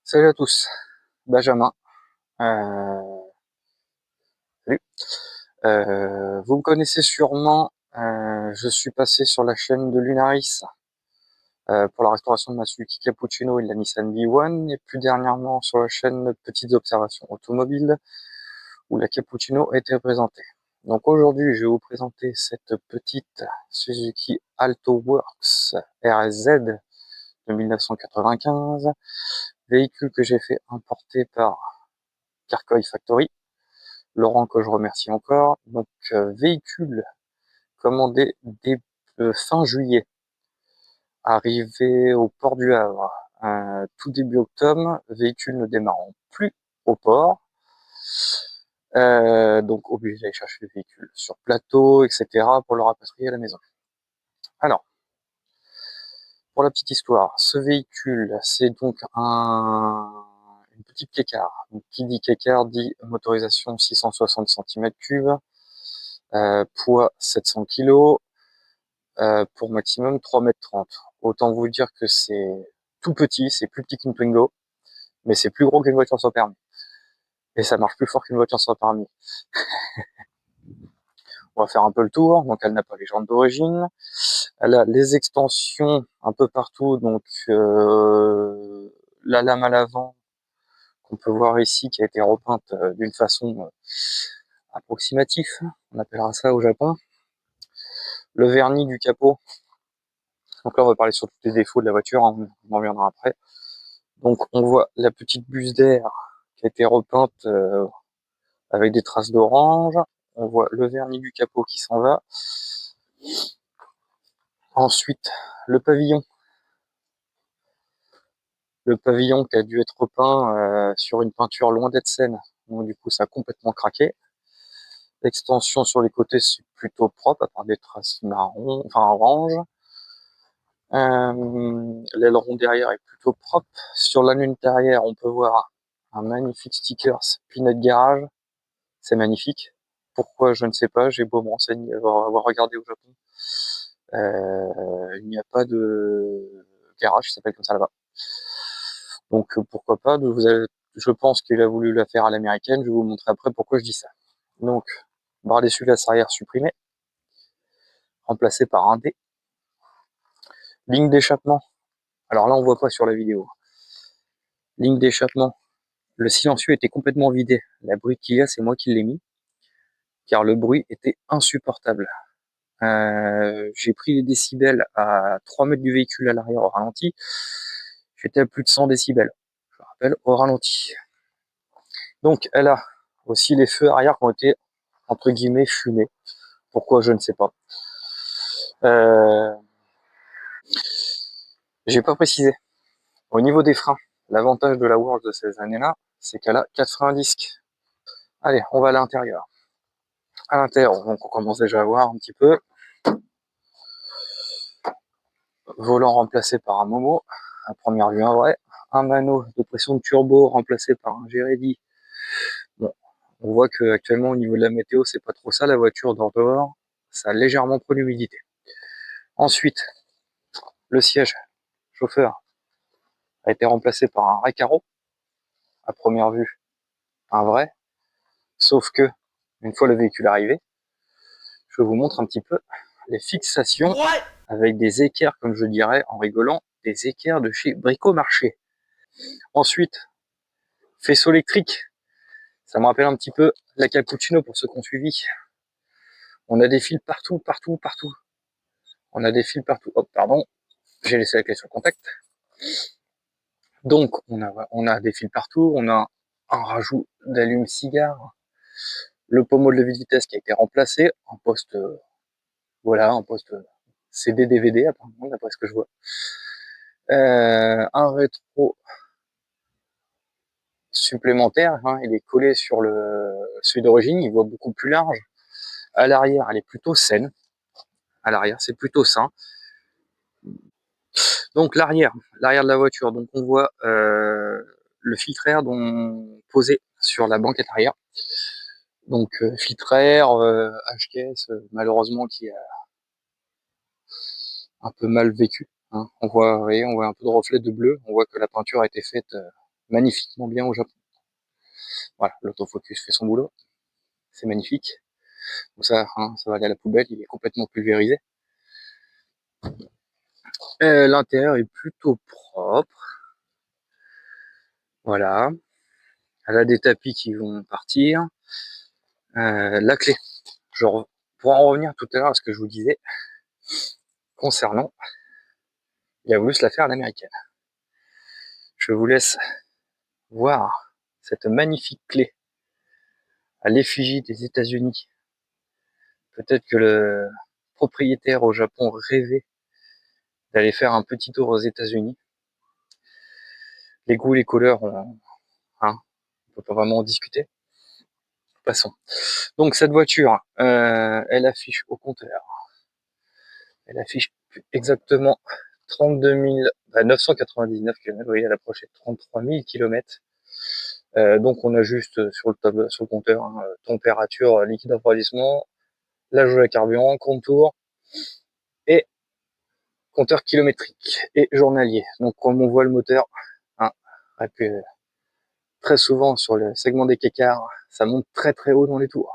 Salut à tous, Benjamin. Euh, Salut. Vous me connaissez sûrement. Je suis passé sur la chaîne de Lunaris pour la restauration de ma Suzuki Cappuccino et de la Nissan V1, et plus dernièrement sur la chaîne Petites Observations Automobiles où la Cappuccino a été présentée. Donc aujourd'hui, je vais vous présenter cette petite Suzuki Alto Works RSZ de 1995, véhicule que j'ai fait importer par Carcoy Factory. Laurent, que je remercie encore. Donc, véhicule commandé dès fin juillet, arrivé au port du Havre tout début octobre, véhicule ne démarrant plus au port. Donc, obligé d'aller chercher le véhicule sur plateau, etc., pour le rapatrier à la maison. Alors, pour la petite histoire, ce véhicule, c'est donc une petite K-car. Donc, qui dit K-car dit motorisation 660 cm3, poids 700 kg, pour maximum 3,30 m. Autant vous dire que c'est tout petit, c'est plus petit qu'une Twingo, mais c'est plus gros qu'une voiture sans permis. Et ça marche plus fort qu'une voiture sans permis. On va faire un peu le tour. Donc elle n'a pas les jantes d'origine. Elle a les extensions un peu partout. Donc la lame à l'avant qu'on peut voir ici, qui a été repeinte d'une façon approximative, on appellera ça au Japon. Le vernis du capot. Donc là on va parler sur tous les défauts de la voiture, hein, on en reviendra après. Donc on voit la petite buse d'air qui a été repeinte avec des traces d'orange. On voit le vernis du capot qui s'en va. Ensuite, le pavillon. Le pavillon qui a dû être repeint sur une peinture loin d'être saine. Donc du coup, ça a complètement craqué. L'extension sur les côtés, c'est plutôt propre, à part des traces marron, enfin orange. L'aileron derrière est plutôt propre. Sur la lune derrière, on peut voir un magnifique sticker Peanut Garage. C'est magnifique. Pourquoi, je ne sais pas. J'ai beau me renseigner, avoir regardé au Japon. Il n'y a pas de garage qui s'appelle comme ça là-bas. Donc pourquoi pas. Je pense qu'il a voulu la faire à l'américaine. Je vais vous montrer après pourquoi je dis ça. Donc, barre d'essuie-glace arrière supprimée, remplacée par un D. Ligne d'échappement. Alors là, on voit pas sur la vidéo. Ligne d'échappement. Le silencieux était complètement vidé. La bruit qu'il y a, c'est moi qui l'ai mis, car le bruit était insupportable. J'ai pris les décibels à 3 mètres du véhicule à l'arrière au ralenti. J'étais à plus de 100 décibels. Je rappelle, au ralenti. Donc, elle a aussi les feux arrière qui ont été, entre guillemets, fumés. Pourquoi, je ne sais pas. J'ai pas précisé. Au niveau des freins, l'avantage de la World de ces années-là, c'est qu'elle a 4 freins à disque. Allez, on va à l'intérieur. À l'intérieur, donc on commence déjà à voir un petit peu. Volant remplacé par un Momo, à première vue un vrai. Un mano de pression de turbo remplacé par un Geredi. Bon, on voit que actuellement au niveau de la météo, c'est pas trop ça la voiture dehors. Ça a légèrement pris l'humidité. Ensuite, le siège chauffeur a été remplacé par un Recaro. À première vue, un vrai. Sauf que, une fois le véhicule arrivé, je vous montre un petit peu les fixations avec des équerres, comme je dirais en rigolant, des équerres de chez Bricomarché. Ensuite, faisceau électrique. Ça me rappelle un petit peu la Cappuccino pour ceux qui ont suivi. On a des fils partout, partout, partout. On a des fils partout. Hop, pardon, j'ai laissé la clé sur le contact. Donc, on a des fils partout. On a un rajout d'allume-cigare. Le pommeau de levier de vitesse qui a été remplacé en poste, voilà, en poste CD-DVD, apparemment, d'après ce que je vois. Un rétro supplémentaire, hein, il est collé sur celui d'origine, il voit beaucoup plus large. À l'arrière, elle est plutôt saine. À l'arrière, c'est plutôt sain. Donc l'arrière de la voiture, donc on voit le filtre air posé sur la banquette arrière. Donc filtre air, H-caisse, malheureusement qui a un peu mal vécu. Hein. On voit un peu de reflet de bleu. On voit que la peinture a été faite magnifiquement bien au Japon. Voilà, l'autofocus fait son boulot, c'est magnifique. Donc ça, hein, ça va aller à la poubelle, il est complètement pulvérisé. L'intérieur est plutôt propre. Voilà. Elle a des tapis qui vont partir. La clé. Pour en revenir tout à l'heure à ce que je vous disais concernant, il a voulu se la faire à l'américaine. Je vous laisse voir cette magnifique clé à l'effigie des États-Unis. Peut-être que le propriétaire au Japon rêvait d'aller faire un petit tour aux États-Unis. Les goûts, les couleurs, on peut pas vraiment en discuter. Passons. Donc cette voiture, elle affiche au compteur. Elle affiche exactement 32 999 km. Vous voyez, elle approchait 33 000 km. Donc on a juste sur le compteur, hein, température, liquide refroidissement, la jauge à carburant, contour et compteur kilométrique et journalier. Donc comme on voit le moteur, hein, très souvent sur le segment des kécars, ça monte très très haut dans les tours.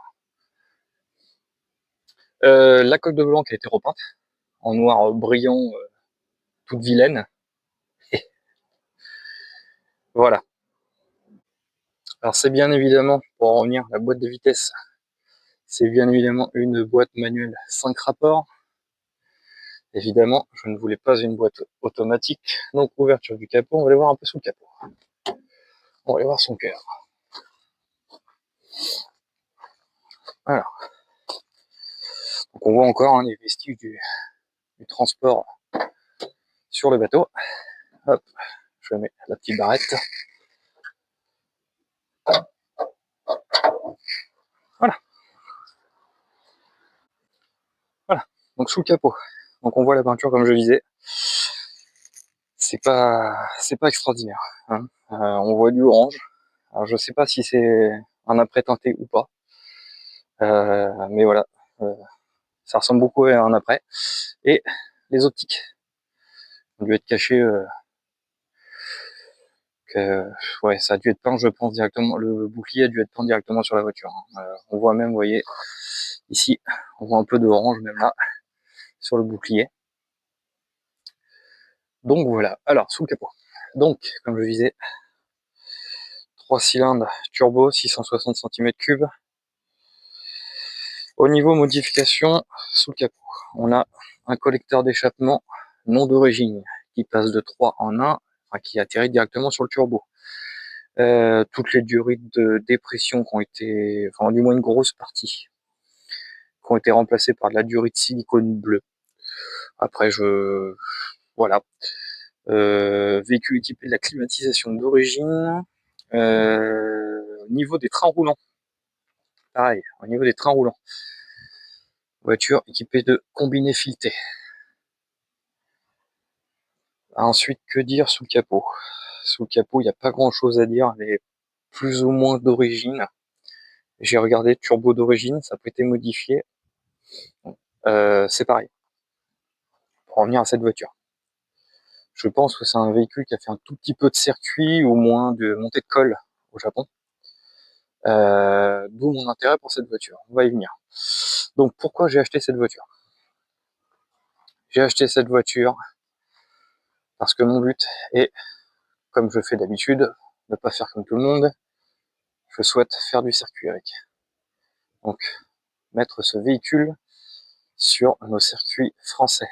La coque de volant qui a été repeinte en noir brillant, toute vilaine. Voilà. Alors c'est bien évidemment, pour en revenir, la boîte de vitesse, c'est bien évidemment une boîte manuelle 5 rapports. Évidemment, je ne voulais pas une boîte automatique. Donc ouverture du capot, on va aller voir un peu sous le capot. On va aller voir son cœur. Voilà. Donc on voit encore les vestiges du transport sur le bateau. Hop, je mets la petite barrette. Voilà. Voilà. Donc sous le capot. Donc on voit la peinture comme je disais. C'est pas extraordinaire. Hein. On voit du orange. Alors je sais pas si c'est un après teinté ou pas. Mais voilà. Ça ressemble beaucoup à un après. Et les optiques ont dû être cachées. Ouais, ça a dû être peint, je pense, directement. Le bouclier a dû être peint directement sur la voiture. Hein. On voit même, vous voyez, ici, on voit un peu d'orange même là, sur le bouclier. Donc voilà. Alors, sous le capot. Donc, comme je disais, 3 cylindres turbo, 660 cm3. Au niveau modification, sous le capot, on a un collecteur d'échappement non d'origine qui passe de 3 en 1, enfin, qui atterrit directement sur le turbo. Toutes les durées de dépression qui ont été, enfin du moins une grosse partie, qui ont été remplacées par de la durite silicone bleu. Après, voilà. Véhicule équipé de la climatisation d'origine. Au niveau des trains roulants, pareil, au niveau des trains roulants, voiture équipée de combinés filetés. Ensuite, que dire sous le capot? Sous le capot, il n'y a pas grand chose à dire, elle est plus ou moins d'origine. J'ai regardé turbo d'origine, ça peut être modifié. C'est pareil. Pour revenir à cette voiture, je pense que c'est un véhicule qui a fait un tout petit peu de circuit, ou moins de montée de colle au Japon. D'où mon intérêt pour cette voiture. On va y venir. Donc pourquoi j'ai acheté cette voiture? J'ai acheté cette voiture parce que mon but est, comme je fais d'habitude, ne pas faire comme tout le monde. Je souhaite faire du circuit avec. Donc mettre ce véhicule sur nos circuits français.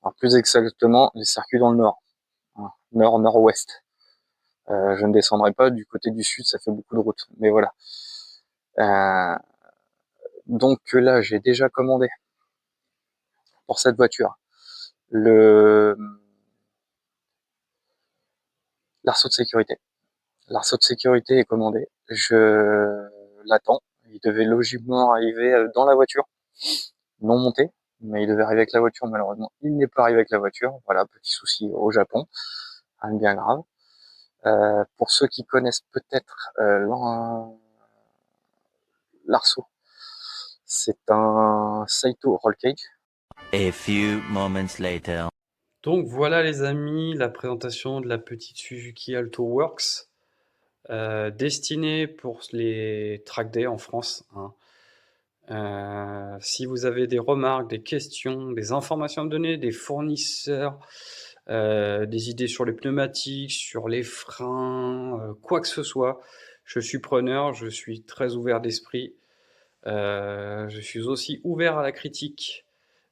Alors plus exactement, les circuits dans le nord, hein, nord-nord-ouest. Je ne descendrai pas du côté du sud, ça fait beaucoup de route. Mais voilà. Donc là, j'ai déjà commandé pour cette voiture l'arceau de sécurité. L'arceau de sécurité est commandé. Je l'attends. Il devait logiquement arriver dans la voiture, non monté, mais il devait arriver avec la voiture. Malheureusement, il n'est pas arrivé avec la voiture. Voilà, petit souci au Japon, rien de bien grave. Pour ceux qui connaissent peut-être l'arceau, c'est un Saito Roll Cage. A few moments later. Donc voilà les amis, la présentation de la petite Suzuki Alto Works, destinée pour les track day en France, hein. Si vous avez des remarques, des questions, des informations à me donner, des fournisseurs, des idées sur les pneumatiques, sur les freins, quoi que ce soit, je suis preneur, je suis très ouvert d'esprit. Je suis aussi ouvert à la critique.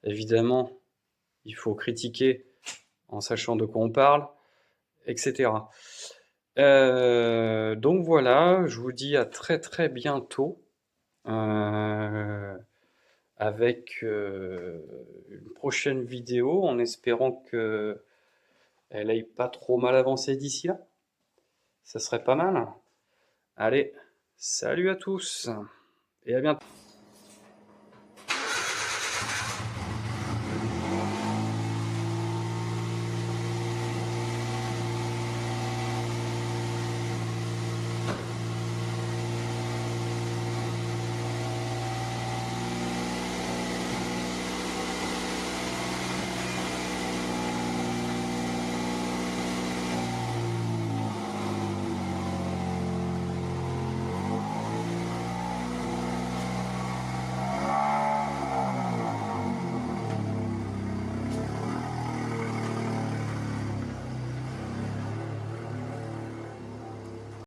Évidemment, il faut critiquer en sachant de quoi on parle, etc. Donc voilà, je vous dis à très très bientôt euh, avec une prochaine vidéo en espérant que elle aille pas trop mal avancé d'ici là. Ça serait pas mal. Allez, salut à tous et à bientôt.